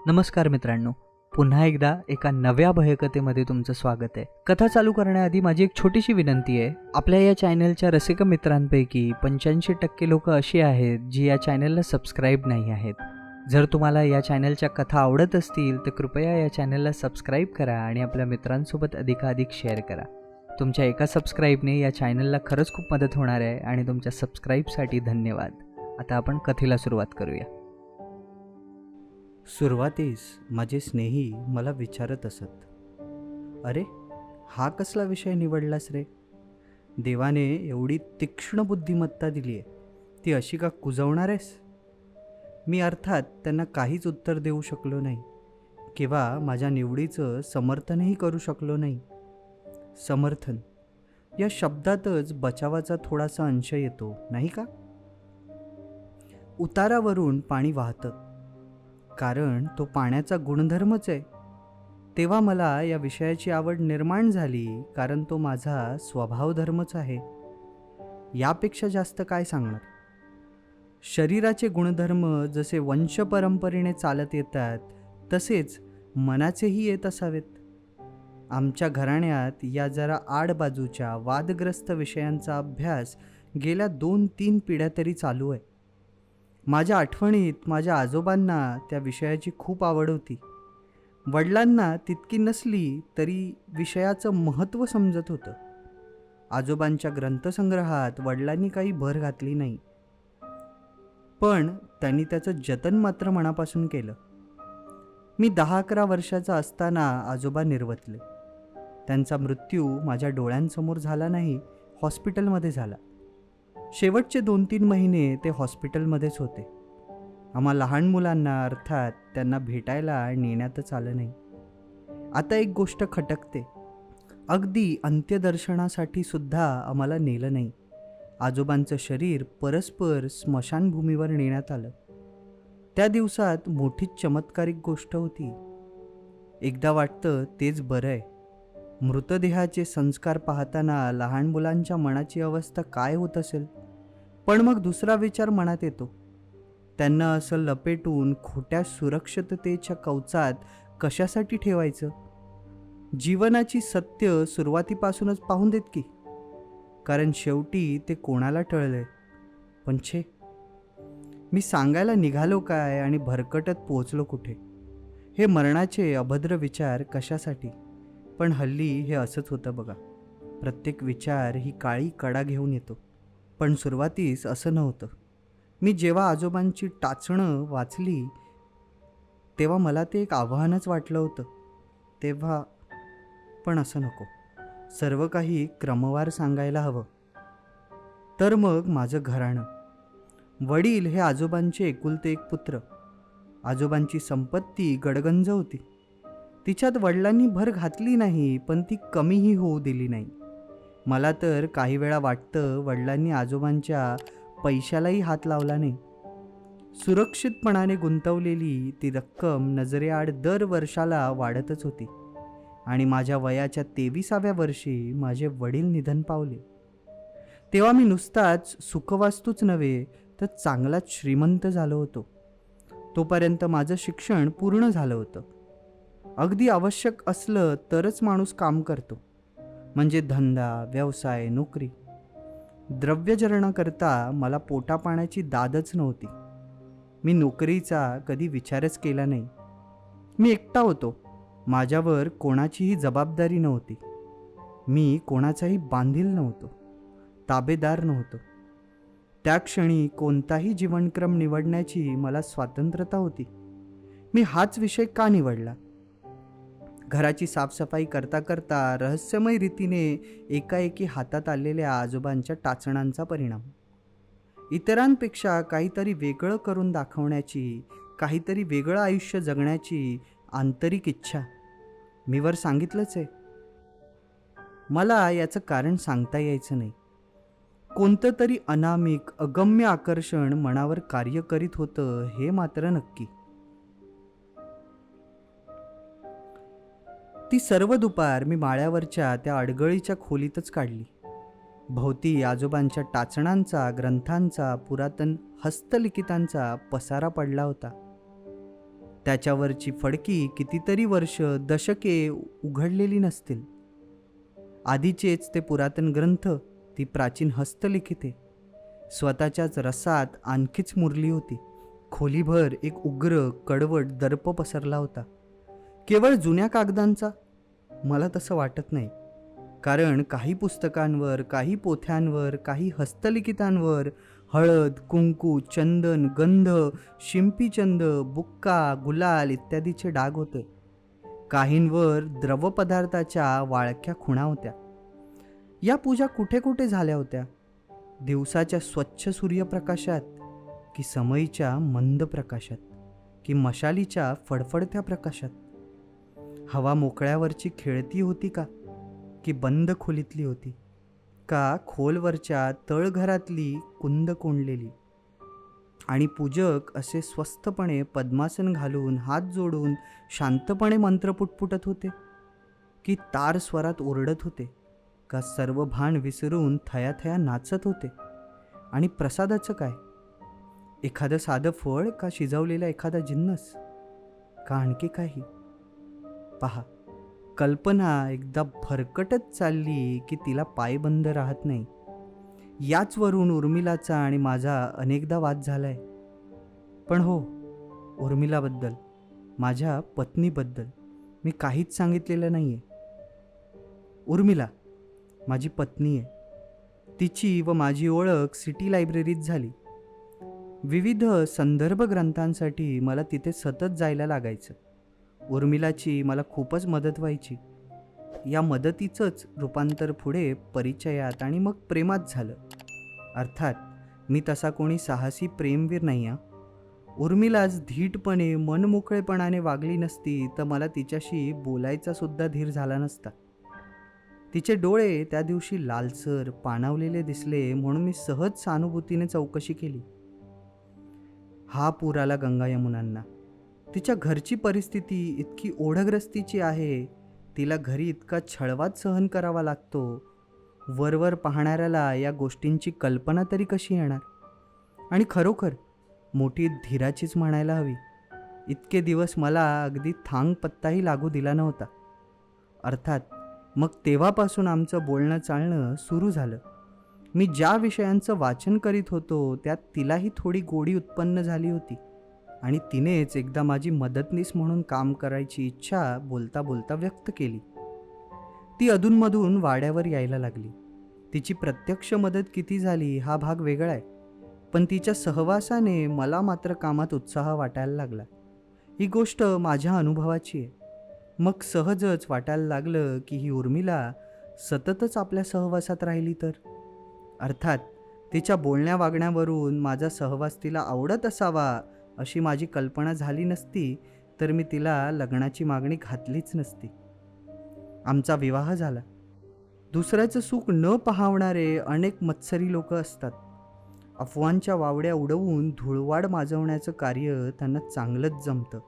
नमस्कार मित्रांनो, पुन्हा एकदा एका नव्या भयकथेमध्ये तुमचं स्वागत आहे. कथा चालू करण्याआधी माझी एक छोटीशी विनंती आहे. आपल्या या चॅनलच्या रसिक मित्रांपैकी 85% लोक अशी आहेत जी या चॅनलला सबस्क्राईब नाही आहेत. जर तुम्हाला या चॅनलच्या कथा आवडत असतील तर कृपया या चॅनलला सबस्क्राईब करा आणि आपल्या मित्रांसोबत अधिकाधिक शेअर करा. तुमच्या एका सबस्क्राईबने या चॅनलला खरंच खूप मदत होणार आहे आणि तुमच्या सबस्क्राईबसाठी धन्यवाद. आता आपण कथेला सुरुवात करूया. सुरुवातीस माझे स्नेही मला विचारत असत, अरे हा कसला विषय निवडलास रे? देवाने एवढी तीक्ष्ण बुद्धिमत्ता दिली आहे, ती अशी का कुजवणार आहेस? मी अर्थात त्यांना काहीच उत्तर देऊ शकलो नाही किंवा माझ्या निवडीचं समर्थनही करू शकलो नाही. समर्थन या शब्दातच बचावाचा थोडासा अंश येतो, नाही का? उतारावरून पाणी वाहतं कारण तो पाण्याचा गुणधर्मच आहे. तेव्हा मला या विषयाची आवड निर्माण झाली कारण तो माझा स्वभावधर्मच आहे. यापेक्षा जास्त काय सांगणार? शरीराचे गुणधर्म जसे वंशपरंपरेने चालत येतात तसेच मनाचेही येत असावेत. आमच्या घराण्यात या जरा आडबाजूच्या वादग्रस्त विषयांचा अभ्यास गेल्या 2-3 पिढ्या तरी चालू आहे. माझ्या आठवणीत माझ्या आजोबांना त्या विषयाची खूप आवड होती. वडिलांना तितकी नसली तरी विषयाचं महत्त्व समजत होतं. आजोबांच्या ग्रंथसंग्रहात वडिलांनी काही भर घातली नाही, पण त्यांनी त्याचं जतन मात्र मनापासून केलं. मी 10-11 वर्षाचा असताना आजोबा निर्वतले. त्यांचा मृत्यू माझ्या डोळ्यांसमोर झाला नाही, हॉस्पिटलमध्ये झाला. शेवटचे 2-3 महिने ते हॉस्पिटलमध्येच होते. आम्हा लहान मुलांना अर्थात त्यांना भेटायला नेण्यातच आलं नाही. आता एक गोष्ट खटकते, अगदी अंत्यदर्शनासाठी सुद्धा आम्हाला नेलं नाही. आजोबांचं शरीर परस्पर स्मशानभूमीवर नेण्यात आलं. त्या दिवसात मोठीच चमत्कारिक गोष्ट होती. एकदा वाटतं तेच बरं आहे. मृतदेहाचे संस्कार पाहताना लहान मुलांच्या मनाची अवस्था काय होत असेल, पण मग दुसरा विचार मनात येतो, त्यांना असं लपेटून खोट्या सुरक्षिततेच्या कवचात कशासाठी ठेवायचं? जीवनाची सत्य सुरुवातीपासूनच पाहून देत की, कारण शेवटी ते कोणाला टळलंय. पण छे, मी सांगायला निघालो काय आणि भरकटत पोहोचलो कुठे? हे मरणाचे अभद्र विचार कशासाठी? पण हल्ली हे असंच होतं बघा. प्रत्येक विचार ही काळी कडा घेऊन येतो. पण सुरुवातीस असं नव्हतं. मी जेव्हा आजोबांची टाचणं वाचली तेव्हा मला ते एक आव्हानच वाटलं होतं. तेव्हा पण असं नको, सर्व काही क्रमवार सांगायला हवं. तर मग माझं घराणं. वडील हे आजोबांचे एकुलते एक पुत्र. आजोबांची संपत्ती गडगंज होती. तिच्यात वडिलांनी भर घातली नाही, पण ती कमीही होऊ दिली नाही. मला तर काही वेळा वाटतं वडिलांनी आजोबांच्या पैशालाही हात लावला नाही. सुरक्षितपणाने गुंतवलेली ती रक्कम नजरेआड दर वर्षाला वाढतच होती आणि माझ्या वयाच्या 23व्या वर्षी माझे वडील निधन पावले. तेव्हा मी नुसताच सुखवास्तूच नव्हे तर चांगलाच श्रीमंत झालो होतो. तोपर्यंत माझं शिक्षण पूर्ण झालं होतं. अगदी आवश्यक असलं तरच माणूस काम करतो, म्हणजे धंदा, व्यवसाय, नोकरी. द्रव्यचरणाकरता मला पोटापाण्याची दादच नव्हती. मी नोकरीचा कधी विचारच केला नाही. मी एकटा होतो. माझ्यावर कोणाचीही जबाबदारी नव्हती. मी कोणाचाही बांधील नव्हतो, ताबेदार नव्हतो. त्या क्षणी कोणताही जीवनक्रम निवडण्याची मला स्वातंत्र्यता होती. मी हाच विषय का निवडला? घराची साफसफाई करता करता रहस्यमय रीतीने एकाएकी हातात आलेल्या आजोबांच्या टाचणांचा परिणाम. इतरांपेक्षा काहीतरी वेगळं करून दाखवण्याची, काहीतरी वेगळं आयुष्य जगण्याची आंतरिक इच्छा. मी वर सांगितलंच आहे. मला याचं कारण सांगता यायचं नाही. कोणतं तरी अनामिक अगम्य आकर्षण मनावर कार्य करीत होतं हे मात्र नक्की. ती सर्व दुपार मी माळ्यावरच्या त्या अडगळीच्या खोलीतच काढली. भोवती आजोबांच्या टाचणांचा, ग्रंथांचा, पुरातन हस्तलिखितांचा पसारा पडला होता. त्याच्यावरची फडकी कितीतरी वर्ष, दशके उघडलेली नसतील. आधीचेच ते पुरातन ग्रंथ, ती प्राचीन हस्तलिखिते स्वतःच्याच रसात आणखीच मुरली होती. खोलीभर एक उग्र कडवट दर्प पसरला होता. केवळ जुन्या कागदांचा? मला तसं वाटत नाही. कारण काही पुस्तकांवर, काही पोथ्यांवर, काही हस्तलिखितांवर हळद, कुंकू, चंदन, गंध, शिंपीचंद, बुक्का, गुलाल इत्यादीचे डाग होते. काहींवर द्रवपदार्थाच्या वाळक्या खुणा होत्या. या पूजा कुठे कुठे झाल्या होत्या? दिवसाच्या स्वच्छ सूर्यप्रकाशात, की समईच्या मंद प्रकाशात, की मशालीच्या फडफडत्या प्रकाशात? हवा मोकळ्यावरची खेळती होती का, की बंद खोलीतली होती, का खोलवरच्या तळघरातली कुंद कोंडलेली? आणि पूजक असे स्वस्थपणे पद्मासन घालून हात जोडून शांतपणे मंत्र पुटपुटत होते, की तार स्वरात ओरडत होते, का सर्व भान विसरून थया नाचत होते? आणि प्रसादाचं काय? एखादं साधं फळ, का शिजवलेला एखादा जिन्नस, का आणखी काही? पहा, कल्पना एकदा भरकटत चालली की तिला पायबंद राहत नाही. याचवरून उर्मिलाचा आणि माझा अनेकदा वाद झालाय. पण हो, उर्मिलाबद्दल, माझ्या पत्नीबद्दल मी काहीच सांगितलेलं नाही आहे. उर्मिला माझी पत्नी आहे. तिची व माझी ओळख सिटी लायब्ररीत झाली. विविध संदर्भ ग्रंथांसाठी मला तिथे सतत जायला लागायचं. उर्मिलाची मला खूपच मदत व्हायची. या मदतीचंच रूपांतर पुढे परिचयात आणि मग प्रेमात झालं. अर्थात मी तसा कोणी साहसी प्रेमवीर नाही हा. उर्मिलाच धीटपणे मनमोकळेपणाने वागली नसती तर मला तिच्याशी बोलायचा सुद्धा धीर झाला नसता. तिचे डोळे त्या दिवशी लालसर पाणावलेले दिसले म्हणून मी सहज सहानुभूतीने चौकशी केली. हा पूर आला गंगा यमुनांना. तिच्या घरची परिस्थिती इतकी ओढग्रस्तीची आहे, तिला घरी इतका छळवाद सहन करावा लागतो. वरवर पाहणाऱ्याला या गोष्टींची कल्पना तरी कशी येणार? आणि खरोखर मोठी धीराचीच म्हणायला हवी. इतके दिवस मला अगदी थांग पत्ताही लागू दिला नव्हता. अर्थात मग तेव्हापासून आमचं बोलणं चालणं सुरू झालं. मी ज्या विषयांचं वाचन करीत होतो त्यात तिलाही थोडी गोडी उत्पन्न झाली होती आणि तिनेच एकदा माझी मदतनीस म्हणून काम करायची इच्छा बोलता बोलता व्यक्त केली. ती अधूनमधून वाड्यावर यायला लागली. तिची प्रत्यक्ष मदत किती झाली हा भाग वेगळा आहे, पण तिच्या सहवासाने मला मात्र कामात उत्साह वाटायला लागला. ही गोष्ट माझ्या अनुभवाची आहे. मग सहजच वाटायला लागलं की ही उर्मिला सततच आपल्या सहवासात राहिली तर. अर्थात तिच्या बोलण्या वागण्यावरून माझा सहवास तिला आवडत असावा अशी माझी कल्पना झाली नसती तर मी तिला लग्नाची मागणी घातलीच नसती. आमचा विवाह झाला. दुसऱ्याचं सुख न पाहवणारे अनेक मत्सरी लोक असतात. अफवांच्या वावड्या उडवून धुळवाड माजवण्याचं कार्य त्यांना चांगलंच जमतं.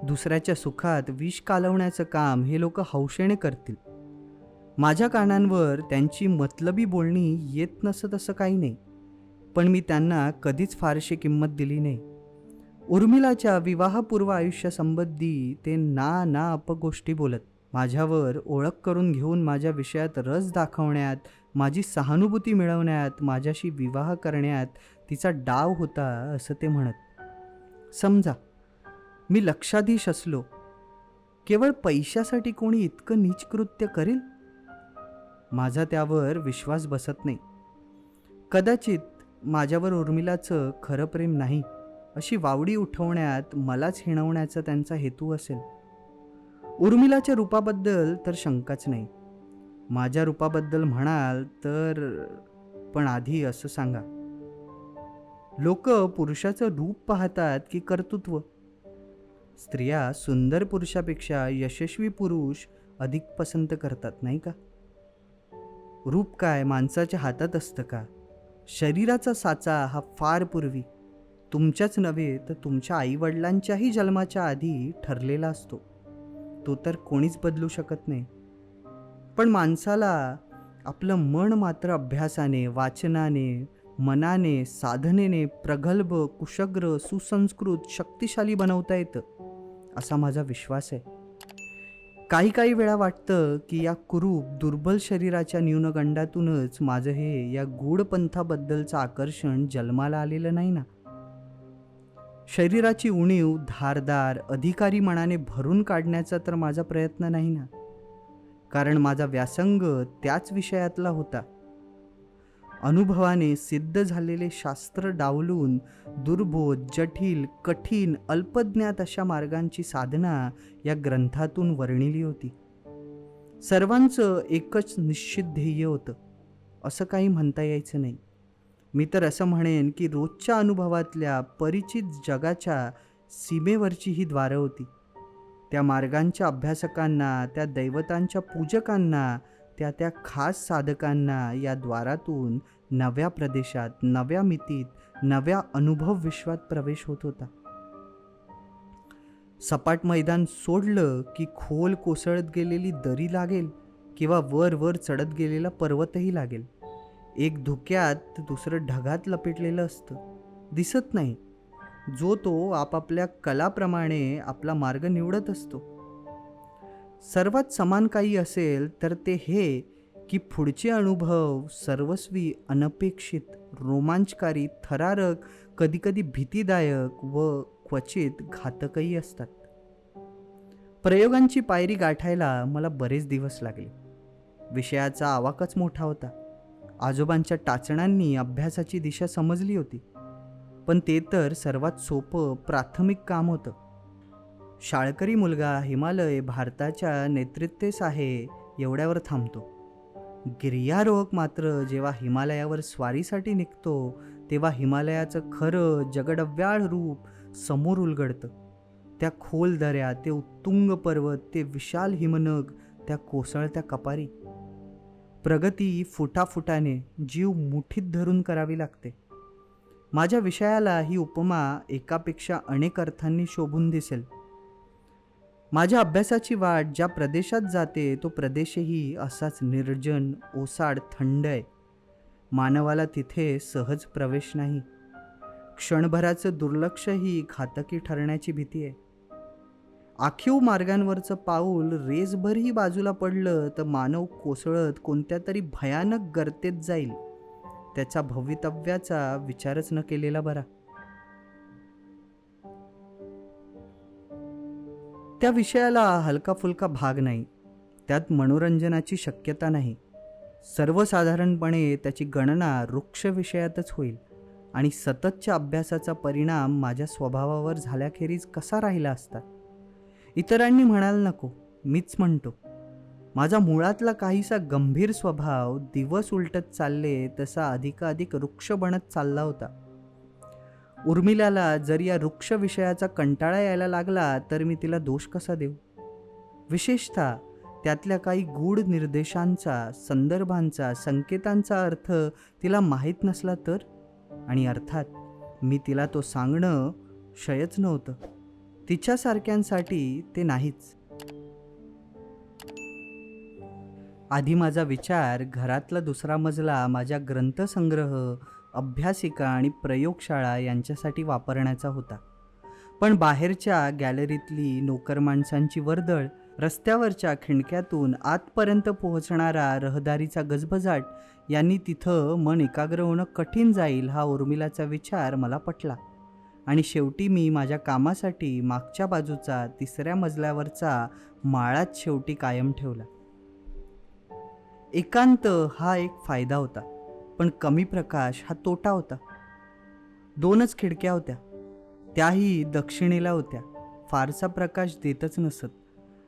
दुसऱ्याच्या सुखात विष कालवण्याचं काम हे लोक हौशेने करतील. माझ्या कानांवर त्यांची मतलबी बोलणी येत नसत असं काही नाही, पण मी त्यांना कधीच फारशी किंमत दिली नाही. उर्मिलाच्या विवाहपूर्व आयुष्यासंबंधी ते ना अपगोष्टी बोलत. माझ्यावर ओळख करून घेऊन माझ्या विषयात रस दाखवण्यात, माझी सहानुभूती मिळवण्यात, माझ्याशी विवाह करण्यात तिचा डाव होता असं ते म्हणत. समजा मी लक्षाधीश असलो, केवळ पैशासाठी कोणी इतकं नीच कृत्य करेल? माझा त्यावर विश्वास बसत नाही. कदाचित माझ्यावर उर्मिलाचं खरं प्रेम नाही अशी वावडी उठवण्यात, मलाच हिणवण्याचा त्यांचा हेतू असेल. उर्मिलाच्या रूपाबद्दल तर शंकाच नाही. माझ्या रूपाबद्दल म्हणाल तर, पण आधी असं सांगा, लोक पुरुषाचं रूप पाहतात की कर्तृत्व? स्त्रिया सुंदर पुरुषापेक्षा यशस्वी पुरुष अधिक पसंत करतात, नाही का? रूप काय माणसाच्या हातात असतं का? शरीराचा साचा हा फार पूर्वी, तुमच्याच नव्हे तर तुमच्या आईवडिलांच्याही जन्माच्या आधी ठरलेला असतो. तो तर कोणीच बदलू शकत नाही. पण माणसाला आपलं मन मात्र अभ्यासाने, वाचनाने, मनाने, साधनेने प्रगल्भ, कुशग्र, सुसंस्कृत, शक्तिशाली बनवता येतं असा माझा विश्वास आहे. काही वेळा वाटतं की या कुरूप दुर्बल शरीराच्या न्यूनगंडातूनच माझं हे या गूढ पंथाबद्दलचं आकर्षण जन्माला आलेलं नाही ना. शरीराची उणीव धारदार अधिकारी मनाने भरून काढण्याचा तर माझा प्रयत्न नाही ना, कारण माझा व्यासंग त्याच विषयातला होता. अनुभवाने सिद्ध झालेले शास्त्र डावलून दुर्बोध, जटिल, कठीण, अल्पज्ञात अशा मार्गांची साधना या ग्रंथातून वर्णिली होती. सर्वांचं एकच निश्चित ध्येय होतं असं काही म्हणता यायचं नाही. मी तर असं म्हणेन की रोजच्या अनुभवातल्या परिचित जगाच्या सीमेवरची ही द्वारं होती. त्या मार्गांच्या अभ्यासकांना, त्या दैवतांच्या पूजकांना, त्या खास साधकांना या द्वारातून नव्या प्रदेशात, नव्या मितीत, नव्या अनुभव विश्वात प्रवेश होत होता. सपाट मैदान सोडलं की खोल कोसळत गेलेली दरी लागेल किंवा वर वर चढत गेलेला पर्वतही लागेल. एक धुक्यात दुसरं ढगात लपेटलेलं असतं, दिसत नाही. जो तो आपापल्या कलाप्रमाणे आपला मार्ग निवडत असतो. सर्वात समान काही असेल तर ते हे की पुढचे अनुभव सर्वस्वी, अनपेक्षित, रोमांचकारी, थरारक, कधीकधी भीतीदायक व क्वचित घातकही असतात. प्रयोगांची पायरी गाठायला मला बरेच दिवस लागले. विषयाचा आवाकच मोठा होता. आजोबांच्या टाचण्यांनी अभ्यासाची दिशा समजली होती, पण ते तर सर्वात सोपं प्राथमिक काम होतं. शाळकरी मुलगा हिमालय भारताच्या नेतृत्वेस आहे एवढ्यावर थांबतो. गिर्यारोहक मात्र जेव्हा हिमालयावर स्वारीसाठी निघतो तेव्हा हिमालयाचं खरं जगडव्याळ रूप समोर उलगडतं. त्या खोल दऱ्या, ते उत्तुंग पर्वत, ते विशाल हिमनग, त्या कोसळत्या कपारी. प्रगती फुटाफुटाने जीव मुठीत धरून करावी लागते. माझ्या विषयाला ही उपमा एकापेक्षा अनेक अर्थांनी शोभून दिसेल. माझ्या अभ्यासाची वाट ज्या प्रदेशात जाते तो प्रदेशही असाच निर्जन, ओसाड, थंड आहे. मानवाला तिथे सहज प्रवेश नाही. क्षणभराचं दुर्लक्षही घातकी ठरण्याची भीती आहे. आखीव मार्गांवरचं पाऊल रेसभरही बाजूला पडलं तर मानव कोसळत कोणत्या तरी भयानक गर्तेत जाईल. त्याच्या भवितव्याचा विचारच न केलेला बरा. त्या विषयाला हलका फुलका भाग नाही, त्यात मनोरंजनाची शक्यता नाही. सर्वसाधारणपणे त्याची गणना वृक्ष विषयातच होईल आणि सततच्या अभ्यासाचा परिणाम माझ्या स्वभावावर झाल्याखेरीज कसा राहिला असता. इतरांनी म्हणायला नको, मीच म्हणतो. माझा मुळातला काहीसा गंभीर स्वभाव दिवस उलटत चालले तसा अधिकाधिक वृक्ष बनत चालला होता. उर्मिलाला जर या वृक्ष विषयाचा कंटाळा यायला लागला तर मी तिला दोष कसा देऊ. विशेषतः त्यातल्या काही गूढ निर्देशांचा, संदर्भांचा, संकेतांचा अर्थ तिला माहीत नसला तर. आणि अर्थात मी तिला तो सांगणं शयच नव्हतं. तिच्यासारख्यांसाठी ते नाहीच. आधी माझा विचार घरातला दुसरा मजला माझ्या ग्रंथसंग्रह, अभ्यासिका आणि प्रयोगशाळा यांच्यासाठी वापरण्याचा होता. पण बाहेरच्या गॅलरीतली नोकर माणसांची वर्दळ, रस्त्यावरच्या खिडक्यातून आतपर्यंत पोहोचणारा रहदारीचा गजबजाट यांनी तिथं मन एकाग्र होणं कठीण जाईल हा उर्मिलाचा विचार मला पटला. आणि शेवटी मी माझ्या कामासाठी मागच्या बाजूचा 3ऱ्या मजल्यावरचा माळाच शेवटी कायम ठेवला. एकांत हा एक फायदा होता, पण कमी प्रकाश हा तोटा होता. 2च खिडक्या होत्या, त्याही दक्षिणेला होत्या. फारसा प्रकाश देतच नसत.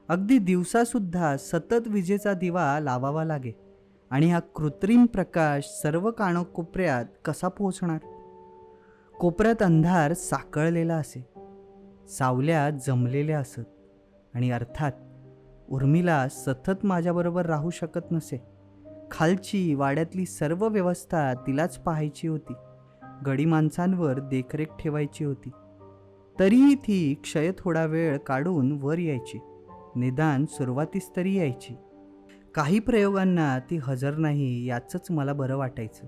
अगदी दिवसासुद्धा सतत विजेचा दिवा लावावा लागे. आणि हा कृत्रिम प्रकाश सर्व कानकोपऱ्यात कसा पोहोचणार. कोपऱ्यात अंधार साकळलेला असे, सावल्या जमलेल्या असत. आणि अर्थात उर्मिला सतत माझ्याबरोबर राहू शकत नसे. खालची वाड्यातली सर्व व्यवस्था तिलाच पाहायची होती. गडी माणसांवर देखरेख ठेवायची होती. तरीही ती क्षय थोडा वेळ काढून वर यायची. निदान सुरुवातीस तरी यायची. काही प्रयोगांना ती हजर नाही याचंच मला बरं वाटायचं.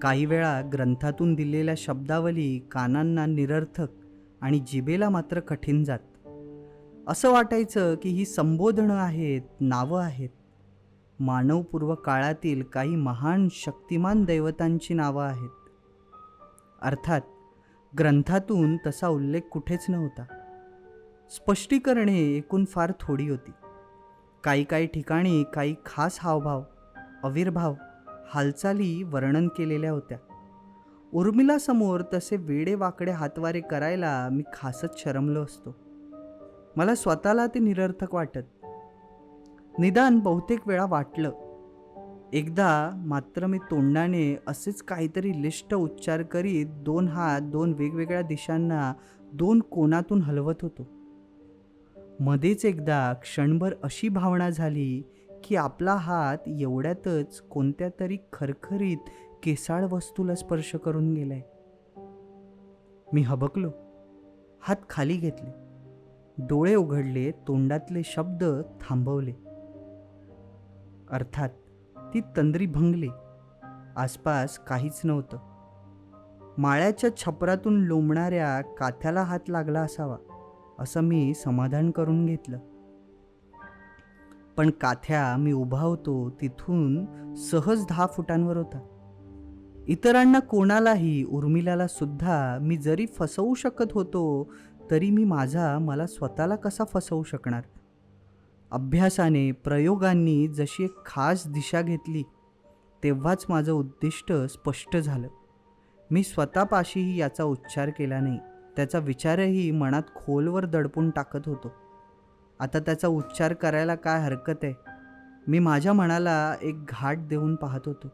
काही वेळा ग्रंथातून दिलेल्या शब्दावली कानांना निरर्थक आणि जिभेला मात्र कठीण जात. असं वाटायचं की ही संबोधनं आहेत, नावं आहेत. मानवपूर्व काळातील काही महान शक्तिमान दैवतांची नावं आहेत. अर्थात ग्रंथातून तसा उल्लेख कुठेच नव्हता. स्पष्टीकरणे एकूण फार थोडी होती. काही ठिकाणी काही खास हावभाव, आविर्भाव, हालचाली वर्णन केलेल्या होत्या. उर्मिलासमोर तसे वेडेवाकडे हातवारे करायला मी खासच शरमलो असतो. मला स्वतःला ते निरर्थक वाटत. निदान बहुतेक वेळा वाटलं. एकदा मात्र मी तोंडाने असेच काहीतरी लिष्ट उच्चार करीत 2 हात 2 वेगवेगळ्या दिशांना 2 कोनातून हलवत होतो. मध्येच एकदा क्षणभर अशी भावना झाली की आपला हात एवढ्यातच कोणत्या तरी खरखरीत केसाळ वस्तूला स्पर्श करून गेलाय. मी हबकलो. हात खाली घेतले, डोळे उघडले, तोंडातले शब्द थांबवले. अर्थात ती तंद्री भंगली. आसपास काहीच नव्हतं. माळ्याच्या छपरातून लोंबणाऱ्या काथ्याला हात लागला असावा असं मी समाधान करून घेतलं. पण काथ्या मी उभा होतो तिथून सहज 10 फुटांवर होता. इतरांना कोणालाही, उर्मिलाला सुद्धा मी जरी फसवू शकत होतो तरी मी मला स्वतःला कसा फसवू शकणार. अभ्यासाने, प्रयोगांनी जशी एक खास दिशा घेतली तेव्हाच माझं उद्दिष्ट स्पष्ट झालं. मी स्वतःपाशीही याचा उच्चार केला नाही. त्याचा विचारही मनात खोलवर दडपून टाकत होतो. आता त्याचा उच्चार करायला काय हरकत आहे. मी माझ्या मनाला एक घाट देऊन पाहत होतो.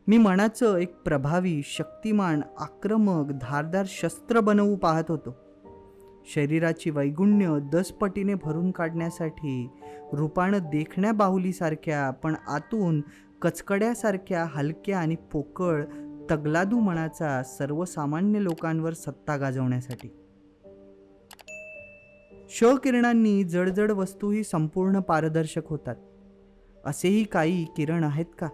मी मनाचं एक प्रभावी, शक्तिमान, आक्रमक, धारदार शस्त्र बनवू पाहत होतो. शरीराची वैगुण्य 10 पटीने भरून काढण्यासाठी रूपानं देखण्या बाहुलीसारख्या पण आतून कचकड्यासारख्या हलक्या आणि पोकळ तगलादू मनाचा सर्वसामान्य लोकांवर सत्ता गाजवण्यासाठी. किरणांनी जडजड वस्तूही संपूर्ण पारदर्शक होतात. असेही काही किरण आहेत का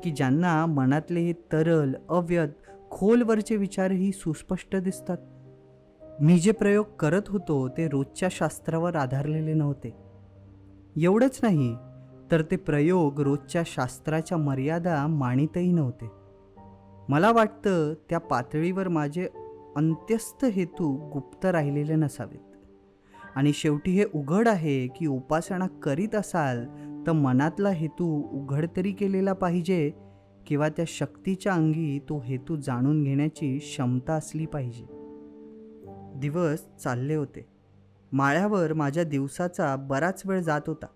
की ज्यांना मनातले हे तरल, अव्यक्त, खोलवरचे विचारही सुस्पष्ट दिसतात. मी जे प्रयोग करत होतो ते रोजच्या शास्त्रावर आधारलेले नव्हते. एवढंच नाही तर ते प्रयोग रोजच्या शास्त्राच्या मर्यादा मानितही नव्हते. मला वाटतं त्या पातळीवर माझे अंत्यस्थ हेतू गुप्त राहिलेले नसावेत. आणि शेवटी हे उघड आहे की उपासना करीत असाल तर मनातला हेतू उघड तरी केलेला पाहिजे किंवा त्या शक्तीच्या अंगी तो हेतू जाणून घेण्याची क्षमता असली पाहिजे. दिवस चालले होते. माळ्यावर माझ्या दिवसाचा बराच वेळ जात होता.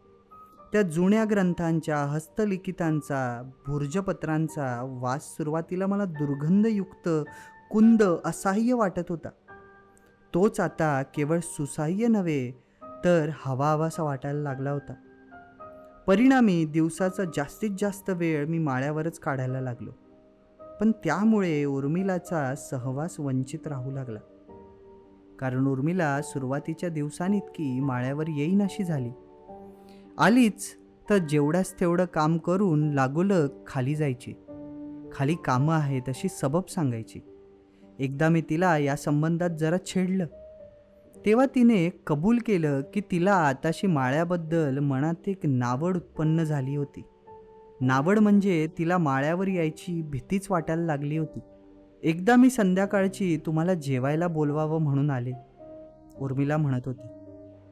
त्या जुन्या ग्रंथांच्या, हस्तलिखितांचा, भुर्जपत्रांचा वास सुरुवातीला मला दुर्गंधयुक्त, कुंद, असह्य वाटत होता. तोच आता केवळ सुसह्य नव्हे तर हवाहवासा वाटायला लागला होता. परिणामी दिवसाचा जास्तीत जास्त वेळ मी माळ्यावरच काढायला लागलो. पण त्यामुळे उर्मिलाचा सहवास वंचित राहू लागला. कारण उर्मिला सुरुवातीच्या दिवसांइतकी माळ्यावर येईनाशी झाली. आलीच तर जेवढ्याच तेवढं काम करून लागोलग खाली जायची. खाली कामं आहेत अशी सबब सांगायची. एकदा मी तिला या संबंधात जरा छेडलं तेव्हा तिने कबूल केलं की तिला आताशी माळ्याबद्दल मनात एक नावड उत्पन्न झाली होती. नावड म्हणजे तिला माळ्यावर यायची भीतीच वाटायला लागली होती. एकदा मी संध्याकाळची तुम्हाला जेवायला बोलवावं म्हणून आले, उर्मिला म्हणत होती.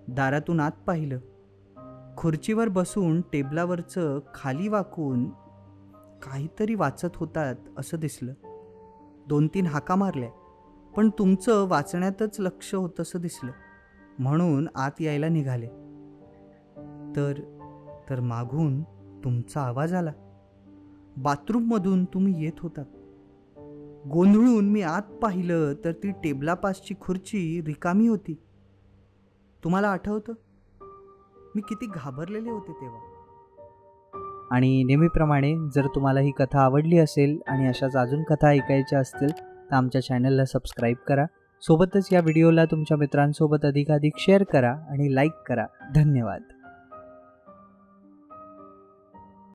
दारातून आत पाहिलं. खुर्चीवर बसून टेबलावरचं खाली वाकून काहीतरी वाचत होतात असं दिसलं. 2-3 हाका मारल्या पण तुमचं वाचण्यातच लक्ष होतं असं दिसलं म्हणून आत यायला निघाले. तर मागून तुमचा आवाज आला. बाथरूममधून तुम्ही येत होतात. गोंधळून मी आत पाहिलं तर ती टेबलापासची खुर्ची रिकामी होती. तुम्हाला आठवतं मी किती घाबरलेले होते तेव्हा. आणि नेहमीप्रमाणे जर तुम्हाला ही कथा आवडली असेल आणि अशाच अजून कथा ऐकायच्या असतील तर आमच्या चॅनलला सबस्क्राईब करा. सोबतच या व्हिडिओला तुमच्या मित्रांसोबत अधिकाधिक शेअर करा आणि लाईक करा. धन्यवाद.